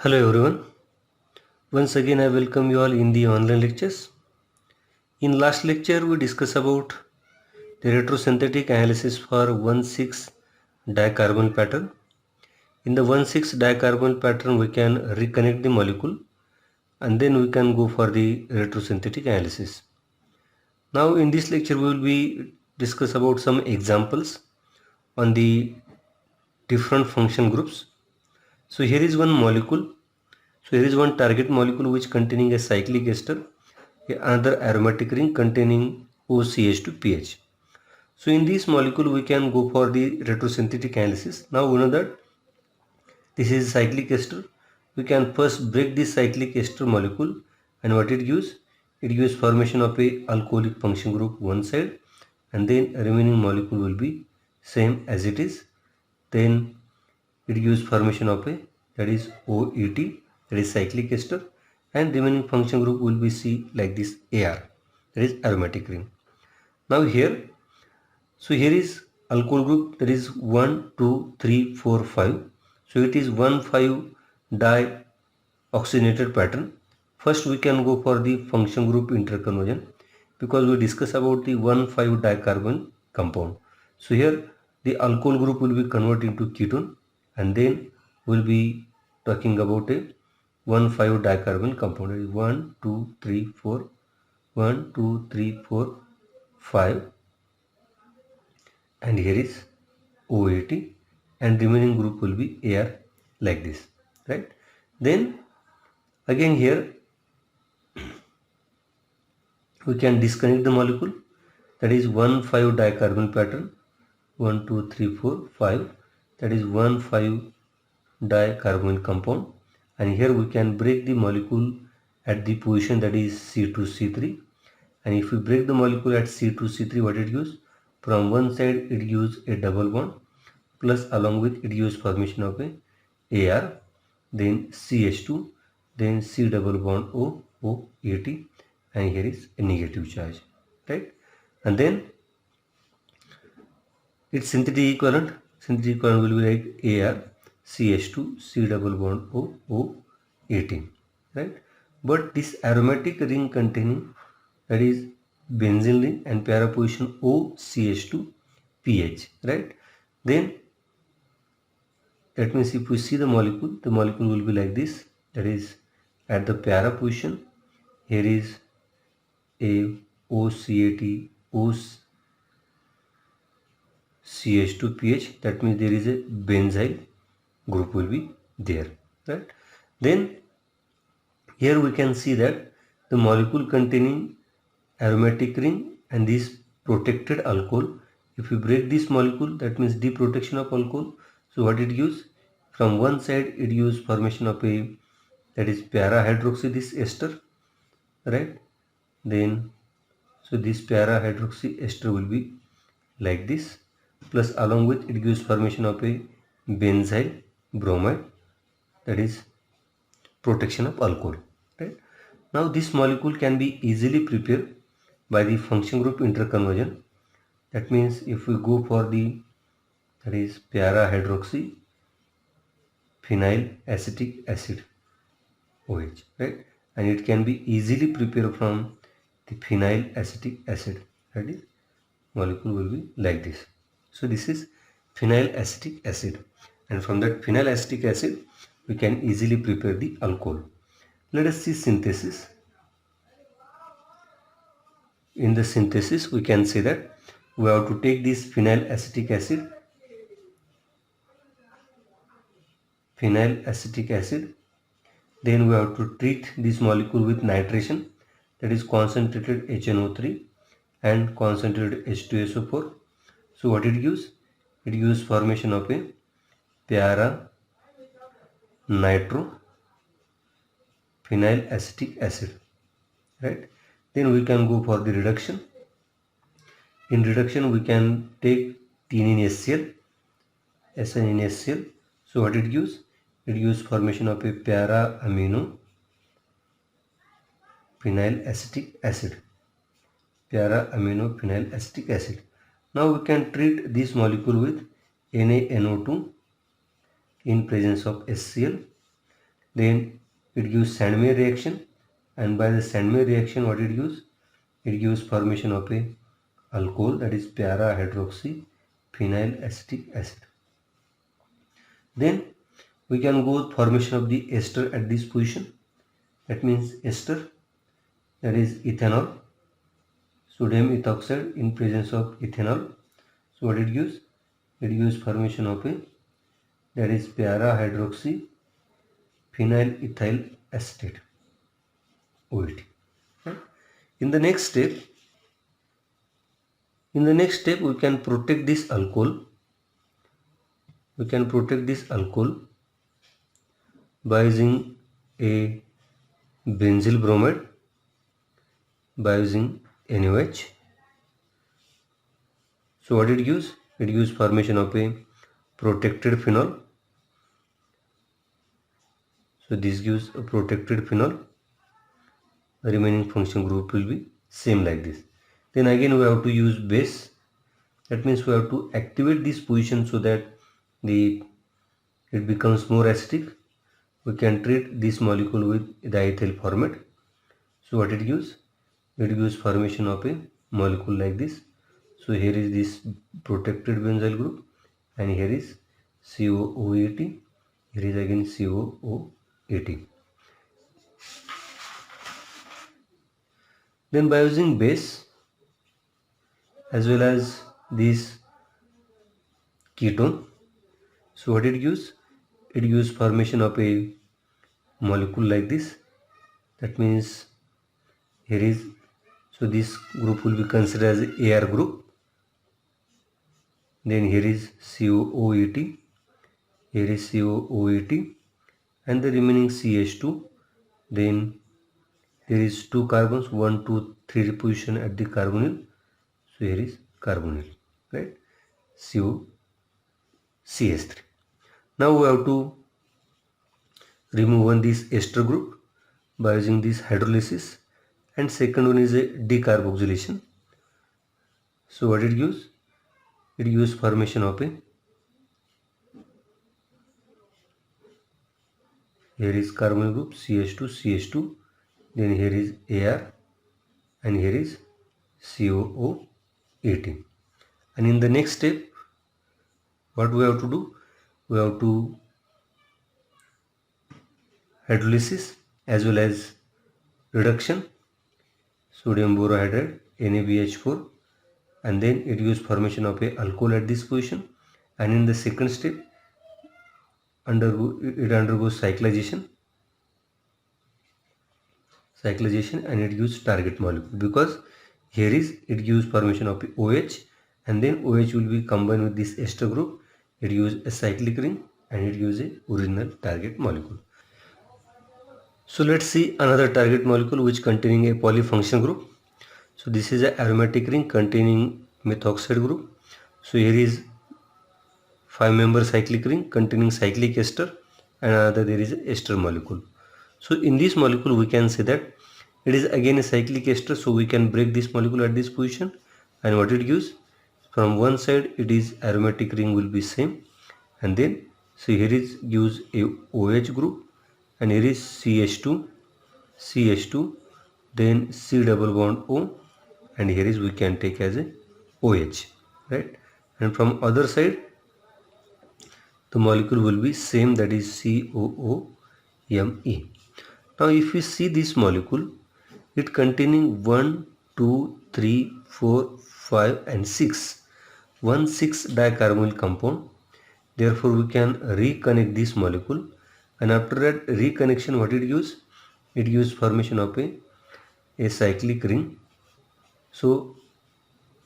Hello everyone. Once again I welcome you all in the online lectures. In last lecture we discussed about the retrosynthetic analysis for 1,6 dicarbonyl pattern. In the 1,6 dicarbonyl pattern we can reconnect the molecule and then we can go for the retrosynthetic analysis. Now in this lecture we will be discuss about some examples on the different function groups. So here is one molecule. So here is one target molecule which containing a cyclic ester, another aromatic ring containing OCH2PH. So in this molecule we can go for the retrosynthetic analysis. Now we know that this is cyclic ester. We can first break this cyclic ester molecule, and what it gives? It gives formation of a alcoholic function group one side, and then remaining molecule will be same as it is. Then it gives formation of a, that is OET, that is cyclic ester, and remaining function group will be C like this AR, that is aromatic ring. Now here, so here is alcohol group, that is 1, 2, 3, 4, 5. So it is 1,5 dioxygenated pattern. First we can go for the function group interconversion because we discuss about the 1,5 dicarbon compound. So here the alcohol group will be converted into ketone, and then we'll be talking about a 1,5 dicarbon compound. It is 1, 2, 3, 4, 1, 2, 3, 4, 5, and here is OAT, and remaining group will be AR like this, right? Then again here we can disconnect the molecule, that is 1,5 dicarbonyl pattern, 1, 2, 3, 4, 5, that is 1,5 dicarbonyl compound, and here we can break the molecule at the position that is C2C3, and if we break the molecule at C2C3, what it gives? From one side it gives a double bond, plus along with it gives formation of a AR, then CH2, then C double bond O, OAT, and here is a negative charge, right? And then its synthetic equivalent will be like AR, CH2, C double bond O, O18, right? But this aromatic ring containing, that is benzene ring and para position OCH2 pH, right? Then that means if we see the molecule will be like this, that is at the para position, here is a OCAT, OCH2PH, that means there is a benzyl group will be there, right? Then here we can see that the molecule containing aromatic ring and this protected alcohol, if we break this molecule, that means deprotection of alcohol. So what it gives? From one side it gives formation of a, that is para hydroxy this ester, right? Then so this para hydroxy ester will be like this, plus along with it gives formation of a benzyl bromide, that is protection of alcohol, right? Now this molecule can be easily prepared by the function group interconversion. That means if we go for the, that is para hydroxy phenyl acetic acid OH, right? And it can be easily prepared from the phenyl acetic acid, that is molecule will be like this. So this is phenyl acetic acid, and from that phenyl acetic acid we can easily prepare the alcohol. Let us see synthesis. In the synthesis we can say that we have to take this phenyl acetic acid, then we have to treat this molecule with nitration, that is concentrated HNO3 and concentrated H2SO4. So what it gives? It gives formation of a para nitro phenyl acetic acid, right? Then we can go for the reduction. In reduction we can take theanine HCl, SN in HCl. So what it gives? It gives formation of a para amino phenyl acetic acid, para amino phenyl acetic acid. Now we can treat this molecule with NaNO2 in presence of HCl, Then it gives Sandmeyer reaction, and by the Sandmeyer reaction what it gives? It gives formation of a alcohol, that is para hydroxy phenyl acetic acid. Then we can go with formation of the ester at this position. That means ester, that is ethanol, sodium ethoxide in presence of ethanol. So what it gives? It gives formation of a, that is para hydroxy phenyl ethyl acetate, OET. Right? In the next step we can protect this alcohol. We can protect this alcohol by using a benzyl bromide, by using NaOH. So what it gives? It gives formation of a protected phenol. So this gives a protected phenol. The remaining function group will be same like this. Then again we have to use base. That means we have to activate this position so that it becomes more acidic. We can treat this molecule with diethyl format. So what it gives? It gives formation of a molecule like this. So here is this protected benzyl group, and here is COOAT. Here is again COOAT. Then by using base as well as this ketone, so what it gives? It gives formation of a molecule like this. That means here is, so this group will be considered as AR group. Then here is COOAT, here is COOAT, and the remaining CH2. Then there is 2 carbons, 1, 2, 3 position at the carbonyl. So here is carbonyl, right? CH3. Now we have to remove this ester group by using this hydrolysis, and second one is a decarboxylation. So what it gives? It gives formation of a, here is carbonyl group CH2, then here is AR, and here is COO18. And in the next step, what we have to do? We have to hydrolysis as well as reduction, sodium borohydride NaBH4, and then it gives formation of a alcohol at this position. And in the second step, it undergoes cyclization, and it gives target molecule, because here is, it gives formation of OH, and then OH will be combined with this ester group. It gives a cyclic ring, and it gives a original target molecule. So let's see another target molecule which containing a polyfunction group. So this is an aromatic ring containing methoxide group. So here is 5-member cyclic ring containing cyclic ester, and another there is a ester molecule. So in this molecule we can say that it is again a cyclic ester, so we can break this molecule at this position, and what it gives? From one side it is aromatic ring will be same, and then so here is gives a OH group, and here is CH2, then C double bond O, and here is we can take as a OH, right? And from other side the molecule will be same, that is COOMe. Now if we see this molecule, it containing 1, 2, 3, 4, 5 and 6, 1,6 dicarbonyl compound. Therefore we can reconnect this molecule, and after that reconnection what it gives? It gives formation of a cyclic ring. So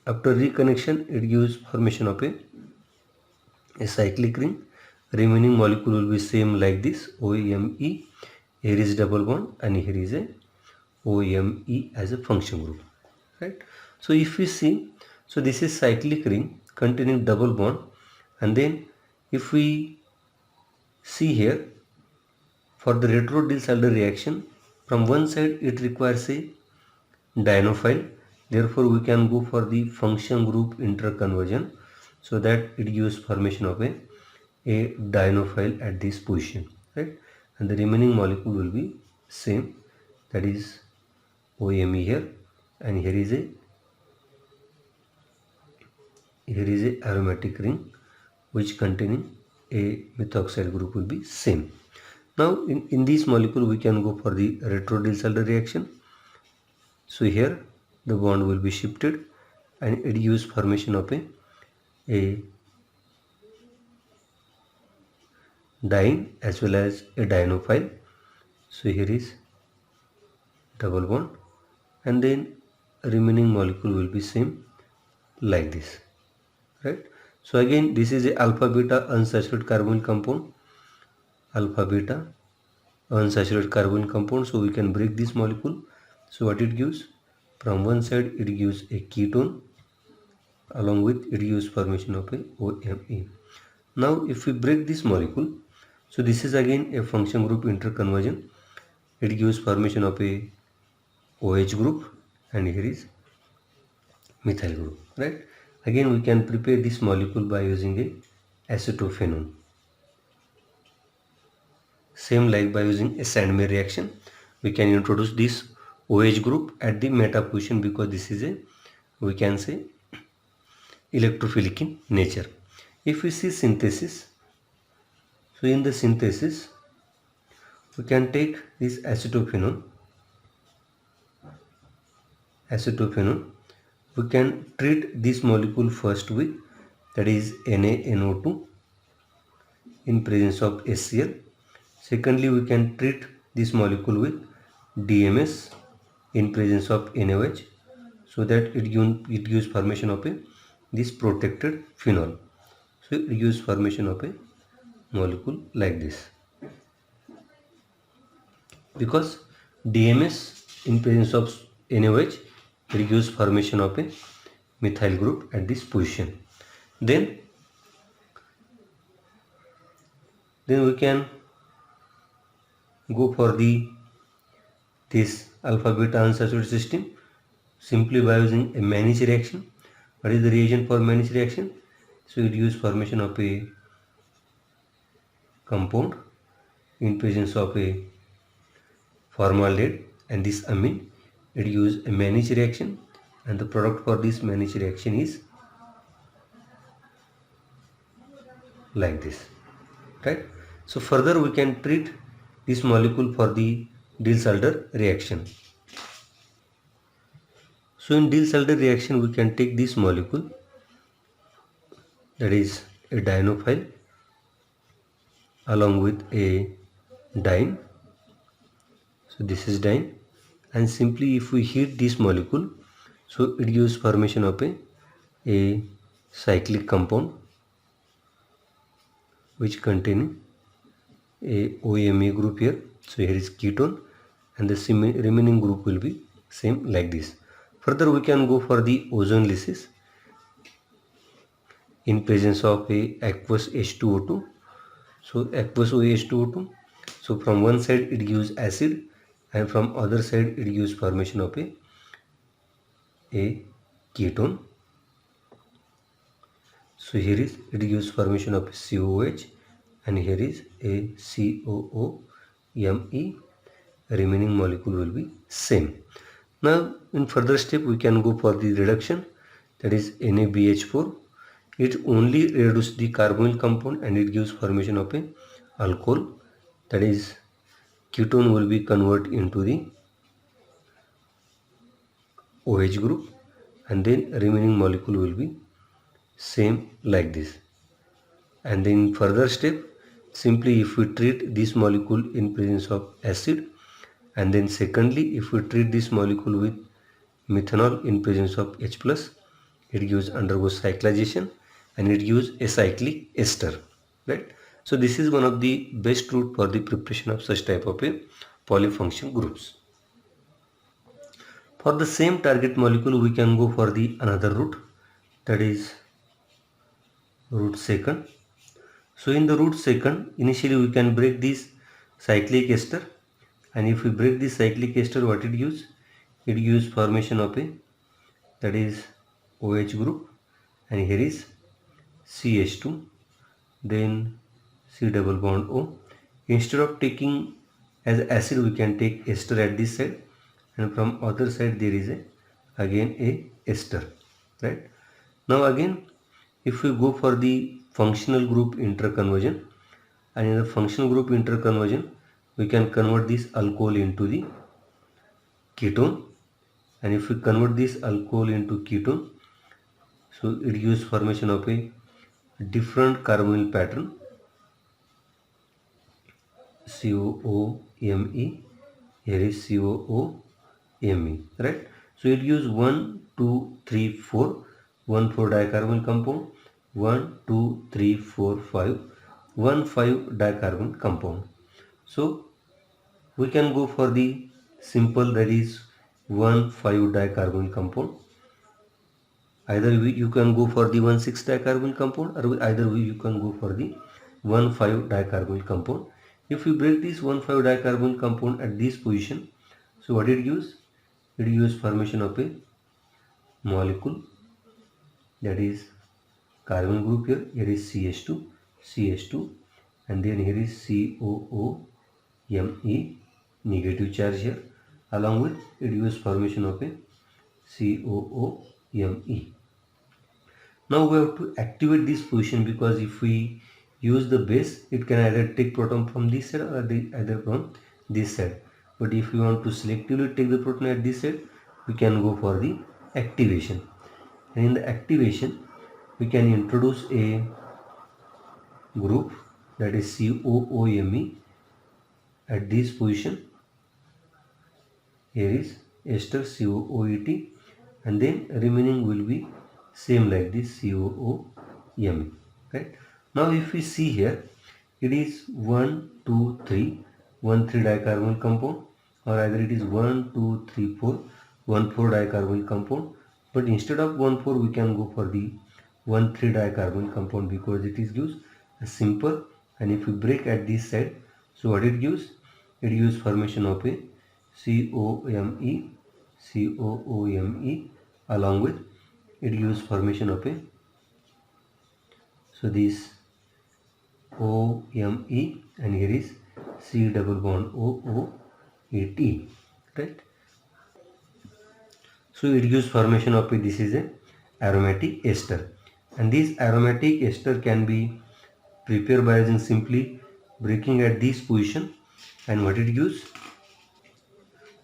after reconnection it gives formation of a cyclic ring. Remaining molecule will be same like this, OMe. Here is double bond, and here is a OMe as a function group, right? So if we see, so this is cyclic ring containing double bond, and then if we see here, for the retro Diels-Alder reaction, from one side it requires a dienophile, therefore we can go for the function group interconversion, so that it gives formation of a dienophile at this position, right? and the remaining molecule will be same, that is OMe here, and here is a aromatic ring which containing a methoxide group will be same. Now in this molecule we can go for the retro-Diels-Alder reaction. So here the bond will be shifted and it gives formation of a diene as well as a dienophile. So here is double bond, and then remaining molecule will be same like this, right? So again this is a alpha beta unsaturated carbonyl compound, alpha beta unsaturated carbonyl compound. So we can break this molecule. So what it gives? From one side it gives a ketone, along with it gives formation of a OMe. Now if we break this molecule, so this is again a function group interconversion. It gives formation of a OH group, and here is methyl group, right? Again we can prepare this molecule by using a acetophenone. Same like by using a Sandmeyer reaction, we can introduce this OH group at the meta position, because this is a, we can say, electrophilic in nature. If we see synthesis, so in the synthesis we can take this acetophenone. We can treat this molecule first with, that is NaNO2 in presence of HCl. Secondly, we can treat this molecule with DMS in presence of NaOH, so that it gives formation of this protected phenol. So it gives formation of a molecule like this, because DMS in presence of NaOH, it gives formation of a methyl group at this position. Then we can go for this alpha beta unsaturated system simply by using a Mannich reaction. What is the reagent for Mannich reaction? So it gives formation of a compound in presence of a formaldehyde and this amine. It gives a Mannich reaction, and the product for this Mannich reaction is like this, right? So further we can treat this molecule for the Diels-Alder reaction. So in Diels-Alder reaction we can take this molecule, that is a dienophile, along with a diene. So this is diene, and simply if we heat this molecule, so it gives formation of a cyclic compound which contain a OMe group here. So here is ketone, and the remaining group will be same like this. Further we can go for the ozone lysis in presence of a aqueous H2O2. So aqueous OH2O2. So from one side it gives acid, and from other side it gives formation of a ketone. So here is, it gives formation of COOH, and here is a COOMe. Remaining molecule will be same. Now in further step we can go for the reduction, that is NaBH4. It only reduces the carbonyl compound and it gives formation of a alcohol, that is ketone will be converted into the OH group, and then remaining molecule will be same like this. And then further step, simply if we treat this molecule in presence of acid, and then secondly if we treat this molecule with methanol in presence of H+, it gives undergoes cyclization and it gives a cyclic ester, right? So this is one of the best route for the preparation of such type of a polyfunction groups. For the same target molecule we can go for the another route, that is route second. So in the route second, initially we can break this cyclic ester, and if we break this cyclic ester, what it gives? It gives formation of a, that is OH group, and here is CH2, then C double bond O. Instead of taking as acid, we can take ester at this side, and from other side there is again a ester, right? Now again, if we go for the functional group interconversion, and in the functional group interconversion, we can convert this alcohol into the ketone, and if we convert this alcohol into ketone, so it gives formation of a different carbonyl pattern, COOMe. Here is COOMe, right? So it gives 1, 2, 3, 4, 1, 4 dicarbonyl compound, 1, 2, 3, 4, 5, 1, 5 dicarbonyl compound. So we can go for the simple, that is 1, 5 dicarbonyl compound. Either you can go for the 1, 6 dicarbonyl compound, or either you can go for the 1, 5 dicarbonyl compound. If we break this 1, 5 dicarbonyl compound at this position, so what it gives? It gives formation of a molecule, that is carbon group here. Here is CH2, and then here is COOMe, negative charge here. Along with it gives formation of a COOMe. Now we have to activate this position, because if we use the base, it can either take proton from this side or either from this side. But if we want to selectively take the proton at this side, we can go for the activation. And in the activation, we can introduce a group, that is COOMe, at this position. Here is ester COOET, and then remaining will be same like this COOMe, right? Now if we see here, it is 1, 2, 3, 1, 3 dicarbonyl compound, or either it is 1, 2, 3, 4, 1, 4 dicarbonyl compound. But instead of 1, 4, we can go for the 1, 3 dicarbonyl compound, because it is gives a simple. And if we break at this side, so what it gives? It gives formation of a COOMe, along with it gives formation of a, so this OMe, and here is C double bond OOAT, right? So it gives formation of a, this is a aromatic ester, and this aromatic ester can be prepared by using simply breaking at this position. And what it gives?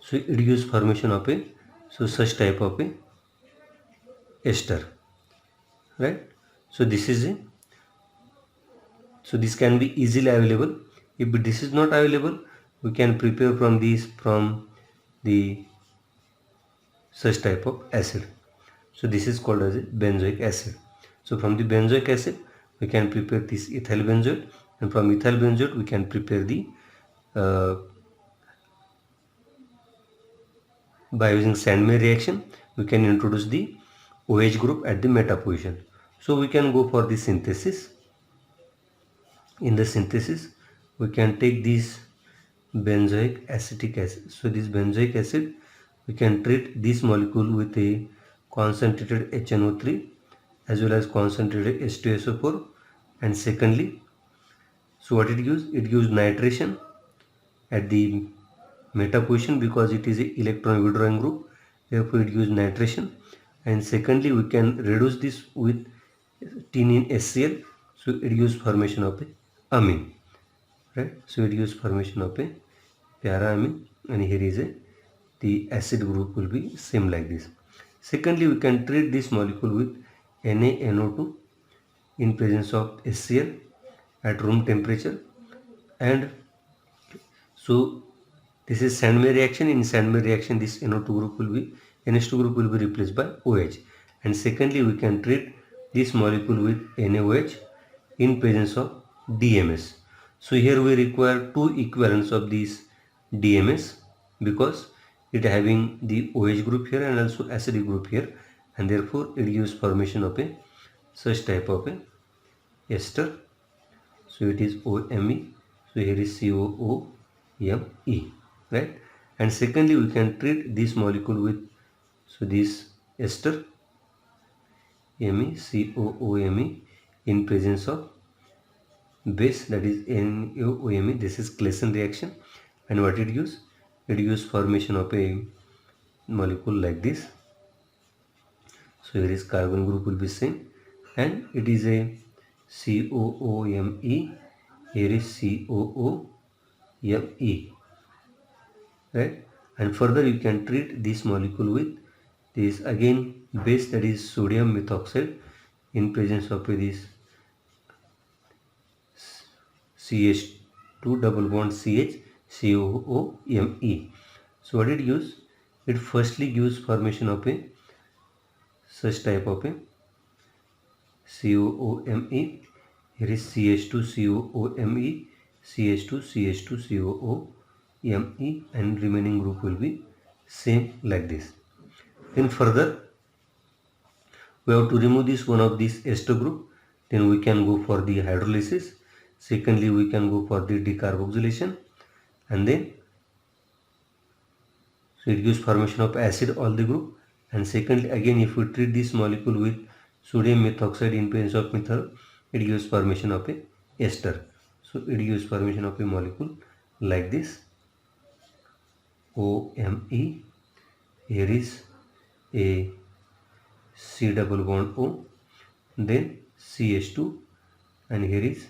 So it gives formation of a, so such type of a ester, right? So this is a, so this can be easily available. If this is not available, we can prepare from this, from the such type of acid. So this is called as a benzoic acid. So from the benzoic acid, we can prepare this ethyl benzoate, and from ethyl benzoate we can prepare the by using Sandmeyer reaction, we can introduce the OH group at the meta position. So we can go for the synthesis. In the synthesis, we can take this benzoic acetic acid. So this benzoic acid, we can treat this molecule with a concentrated HNO3 as well as concentrated H2SO4. And secondly, so what it gives? It gives nitration at the meta position, because it is a electron withdrawing group, therefore it gives nitration. And secondly, we can reduce this with tinin HCl, so it gives formation of a amine, right? So it gives formation of a para-amine, and here is a, the acid group will be same like this. Secondly, we can treat this molecule with NaNO2 in presence of HCl at room temperature. And so this is Sandmeyer reaction. In Sandmeyer reaction, this NO2 group will be, NH2 group will be replaced by OH. And secondly, we can treat this molecule with NaOH in presence of DMS. So here we require two equivalents of this DMS, because it having the OH group here and also acidic group here, and therefore it gives formation of a such type of a ester. So it is OMe. So here is COOMe, right? And secondly, we can treat this molecule with, so this ester Me, COOMe, in presence of base, that is NaOMe. This is Claisen reaction, and what it gives? It gives formation of a molecule like this. So here is carbon group will be same, and it is a COOMe. Here is COOMe, right? And further you can treat this molecule with this again base, that is sodium methoxide, in presence of this CH2 double bond CH COOMe. So what it gives? It firstly gives formation of a such type of a COOMe. Here is CH2COOMe, CH2CH2COOMe, and remaining group will be same like this. Then further we have to remove this one of this ester group. Then we can go for the hydrolysis. Secondly, we can go for the decarboxylation, and then so it gives formation of acid all the group. And secondly, again if we treat this molecule with sodium methoxide in presence of methyl, it gives formation of a ester. So it gives formation of a molecule like this OMe. Here is a C double bond O, then CH2, and here is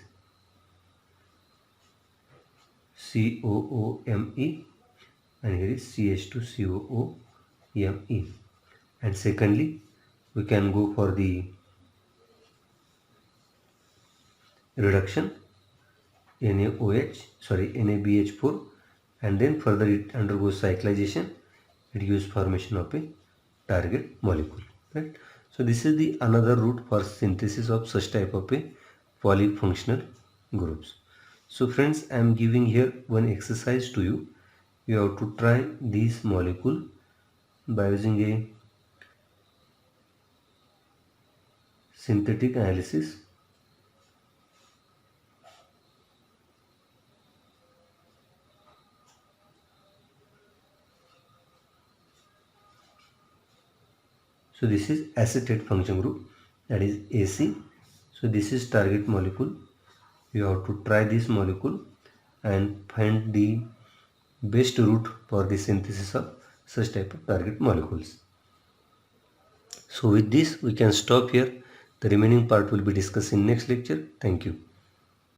COOMe, and here is CH2COOMe. And secondly, we can go for the reduction NaBH4, and then further it undergoes cyclization. It gives formation of a target molecule, right? So this is the another route for synthesis of such type of a polyfunctional groups. So friends, I am giving here one exercise to you. You have to try this molecule by using a synthetic analysis. So this is acetate function group, that is AC. So this is target molecule. You have to try this molecule and find the best route for the synthesis of such type of target molecules. So with this we can stop here. The remaining part will be discussed in next lecture. Thank you.